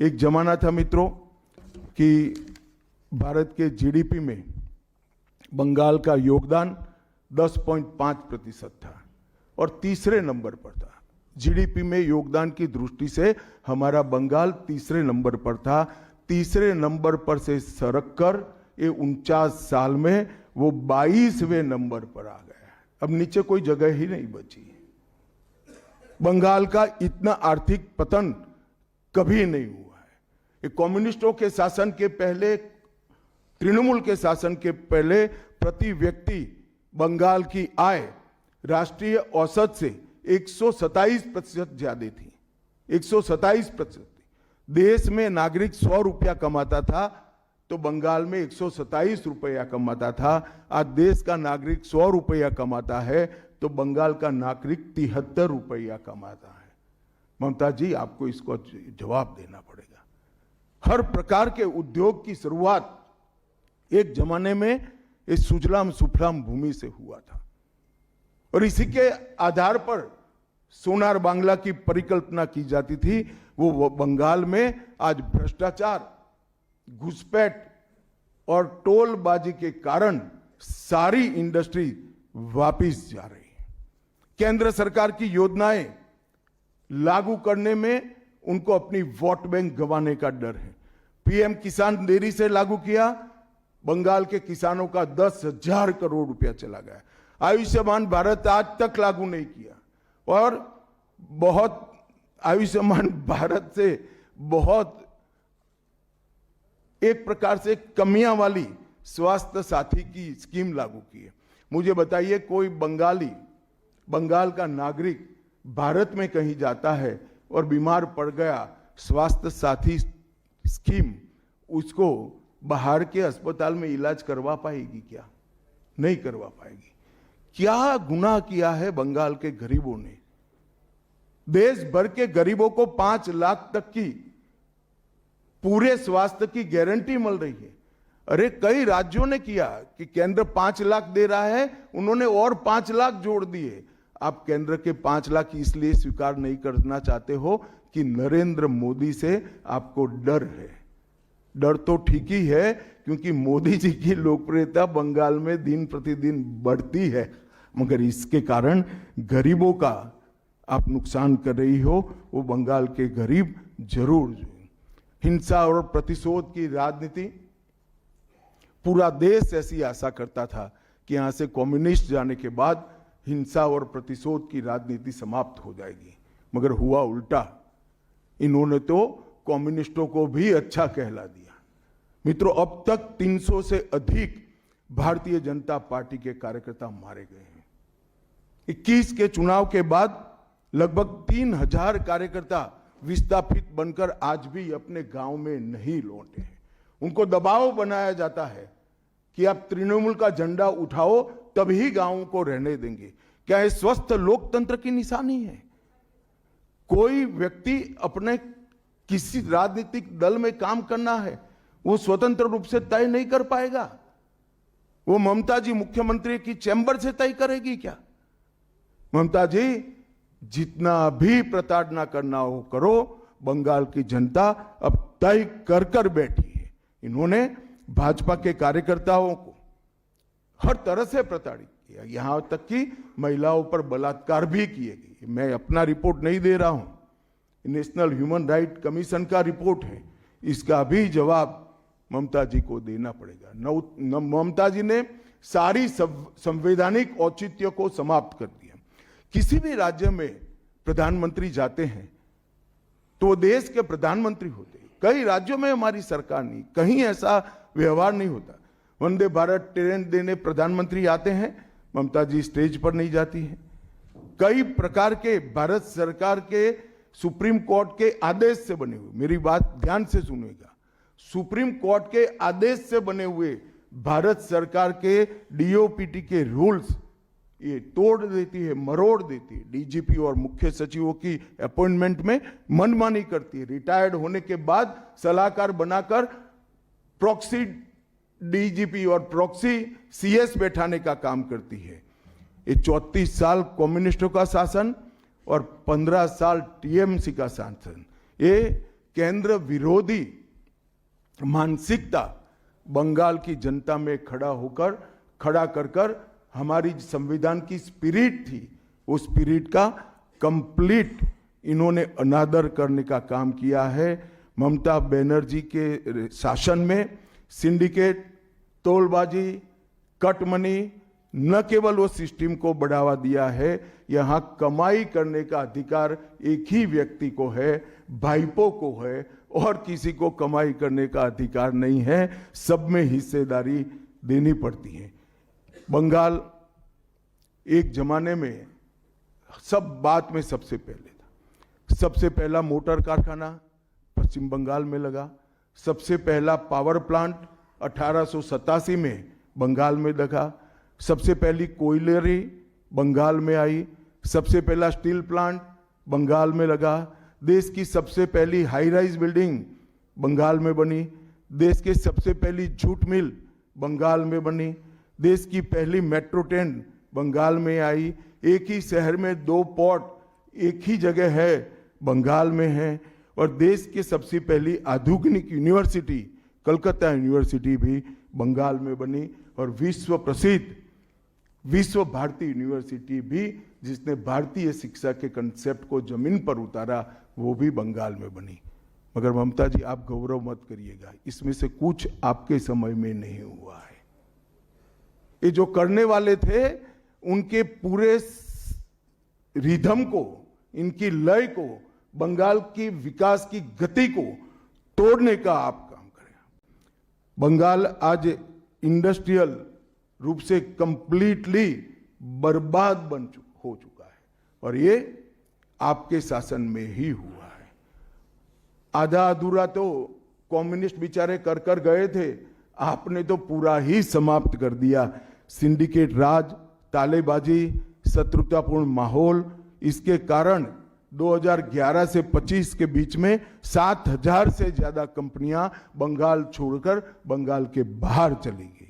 एक जमाना था मित्रों कि भारत के जीडीपी में बंगाल का योगदान 10.5% था और तीसरे नंबर पर था। जीडीपी में योगदान की दृष्टि से हमारा बंगाल तीसरे नंबर पर था। तीसरे नंबर पर से सरक कर ये 49 साल में वो 22वें नंबर पर आ गया। अब नीचे कोई जगह ही नहीं बची। बंगाल का इतना आर्थिक पतन कभी नहीं हुआ है। ये कम्युनिस्टों के शासन के पहले, तृणमूल के शासन के पहले प्रति व्यक्ति बंगाल की आय राष्ट्रीय औसत से 127% ज्यादा थी। 127%। देश में नागरिक 100 रुपया कमाता था तो बंगाल में 127 रुपया कमाता था। आज देश का नागरिक 100 रुपया कमाता है तो बंगाल का नागरिक 73 रुपया कमाता है। ममता जी, आपको इसको जवाब देना पड़ेगा। हर प्रकार के उद्योग की शुरुआत एक जमाने में इस सुजलाम सुफलाम भूमि से हुआ था और इसी के आधार पर सोनार बांग्ला की परिकल्पना की जाती थी। वो बंगाल में आज भ्रष्टाचार, घुसपैठ और टोलबाजी के कारण सारी इंडस्ट्री वापिस जा रही है। केंद्र सरकार की योजनाएं लागू करने में उनको अपनी वोट बैंक गंवाने का डर है। पीएम किसान देरी से लागू किया, बंगाल के किसानों का 10,000 करोड़ रुपया चला गया। आयुष्मान भारत आज तक लागू नहीं किया और बहुत आयुष्मान भारत से बहुत एक प्रकार से कमियां वाली स्वास्थ्य साथी की स्कीम लागू की है। मुझे बताइए, कोई बंगाल का नागरिक भारत में कहीं जाता है और बीमार पड़ गया, स्वास्थ्य साथी स्कीम उसको बाहर के अस्पताल में इलाज करवा पाएगी क्या? नहीं करवा पाएगी। क्या गुनाह किया है बंगाल के गरीबों ने? देश भर के गरीबों को 5 लाख तक की पूरे स्वास्थ्य की गारंटी मिल रही है। अरे कई राज्यों ने किया कि केंद्र 5 लाख दे रहा है, उन्होंने और 5 लाख जोड़ दिए। आप केंद्र के 5 लाख इसलिए स्वीकार नहीं करना चाहते हो कि नरेंद्र मोदी से आपको डर है। डर तो ठीक ही है क्योंकि मोदी जी की लोकप्रियता बंगाल में दिन प्रतिदिन बढ़ती है, मगर इसके कारण गरीबों का आप नुकसान कर रही हो। वो बंगाल के गरीब जरूर। हिंसा और प्रतिशोध की राजनीति, पूरा देश ऐसी आशा करता था कि यहां से कम्युनिस्ट जाने के बाद हिंसा और प्रतिशोध की राजनीति समाप्त हो जाएगी, मगर हुआ उल्टा। इन्होंने तो कम्युनिस्टों को भी अच्छा कहला दिया। मित्रों, अब तक 300 से अधिक भारतीय जनता पार्टी के कार्यकर्ता मारे गए हैं। 21 के चुनाव के बाद लगभग 3000 कार्यकर्ता विस्थापित बनकर आज भी अपने गांव में नहीं लौटे हैं। उनको दबाव बनाया जाता है कि आप तृणमूल का झंडा उठाओ तभी गांवों को रहने देंगे। क्या ये स्वस्थ लोकतंत्र की निशानी है? कोई व्यक्ति अपने किसी राजनीतिक दल में काम करना है, वो स्वतंत्र रूप से तय नहीं कर पाएगा। वो ममता जी मुख्यमंत्री की चैम्बर से तय करेगी क्या? ममता जी, जितना भी प्रताड़ना करना हो करो, बंगाल की जनता अब तय कर कर बैठी है। इन्होंने भाजपा के कार्यकर्ताओं को हर तरह से प्रताड़ित किया, यहां तक कि महिलाओं पर बलात्कार भी किए गए। मैं अपना रिपोर्ट नहीं दे रहा हूं, नेशनल ह्यूमन राइट कमीशन का रिपोर्ट है। इसका भी जवाब ममता जी को देना पड़ेगा। ममता जी ने सारी संवैधानिक औचित्य को समाप्त कर दिया। किसी भी राज्य में प्रधानमंत्री जाते हैं तो वो देश के प्रधानमंत्री होते हैं। कई राज्यों में हमारी सरकार नहीं, कहीं ऐसा व्यवहार नहीं होता। वंदे भारत ट्रेन देने प्रधानमंत्री आते हैं, ममता जी स्टेज पर नहीं जाती हैं। कई प्रकार के भारत सरकार के सुप्रीम कोर्ट के आदेश से बने हुए, मेरी बात ध्यान से सुनिएगा, सुप्रीम कोर्ट के आदेश से बने हुए भारत सरकार के डीओपीटी के रूल्स ये तोड़ देती है, मरोड़ देती है। डीजीपी और मुख्य सचिवों की अपॉइंटमेंट में मनमानी करती है। रिटायर्ड होने के बाद सलाहकार बनाकर प्रॉक्सी डीजीपी और प्रॉक्सी सीएस बैठाने का काम करती है। ये 34 साल कम्युनिस्टों का शासन और 15 साल टीएमसी का शासन, ये केंद्र विरोधी मानसिकता बंगाल की जनता में खड़ा कर कर हमारी संविधान की स्पिरिट थी, उस स्पिरिट का कंप्लीट इन्होंने अनादर करने का काम किया है। ममता बनर्जी के शासन में सिंडिकेट, तोलबाजी, कट मनी, न केवल वो सिस्टम को बढ़ावा दिया है, यहां कमाई करने का अधिकार एक ही व्यक्ति को है, भाईपो को है, और किसी को कमाई करने का अधिकार नहीं है। सब में हिस्सेदारी देनी पड़ती है। बंगाल एक जमाने में सब बात में सबसे पहले था। सबसे पहला मोटर कारखाना पश्चिम बंगाल में लगा, सबसे पहला पावर प्लांट 1887 में बंगाल में लगा, सबसे पहली कोयलरी बंगाल में आई, सबसे पहला स्टील प्लांट बंगाल में लगा, देश की सबसे पहली हाई राइज बिल्डिंग बंगाल में बनी, देश की सबसे पहली जूट मिल बंगाल में बनी, देश की पहली मेट्रो ट्रेन बंगाल में आई, एक ही शहर में 2 पोर्ट एक ही जगह है, बंगाल में है, और देश की सबसे पहली आधुनिक यूनिवर्सिटी कलकत्ता यूनिवर्सिटी भी बंगाल में बनी, और विश्व प्रसिद्ध विश्व भारती यूनिवर्सिटी भी, जिसने भारतीय शिक्षा के कंसेप्ट को जमीन पर उतारा, वो भी बंगाल में बनी। मगर ममता जी, आप गौरव मत करिएगा, इसमें से कुछ आपके समय में नहीं हुआ है। ये जो करने वाले थे, उनके पूरे रिदम को, इनकी लय को, बंगाल की विकास की गति को तोड़ने का आप काम करें। बंगाल आज इंडस्ट्रियल रूप से कंप्लीटली बर्बाद हो चुका है, और ये आपके शासन में ही हुआ है। आधा अधूरा तो कम्युनिस्ट बेचारे कर गए थे, आपने तो पूरा ही समाप्त कर दिया। सिंडिकेट राज, तालेबाजी, शत्रुतापूर्ण माहौल, इसके कारण 2011 से 25 के बीच में 7000 से ज्यादा कंपनियां बंगाल छोड़कर बंगाल के बाहर चली गई।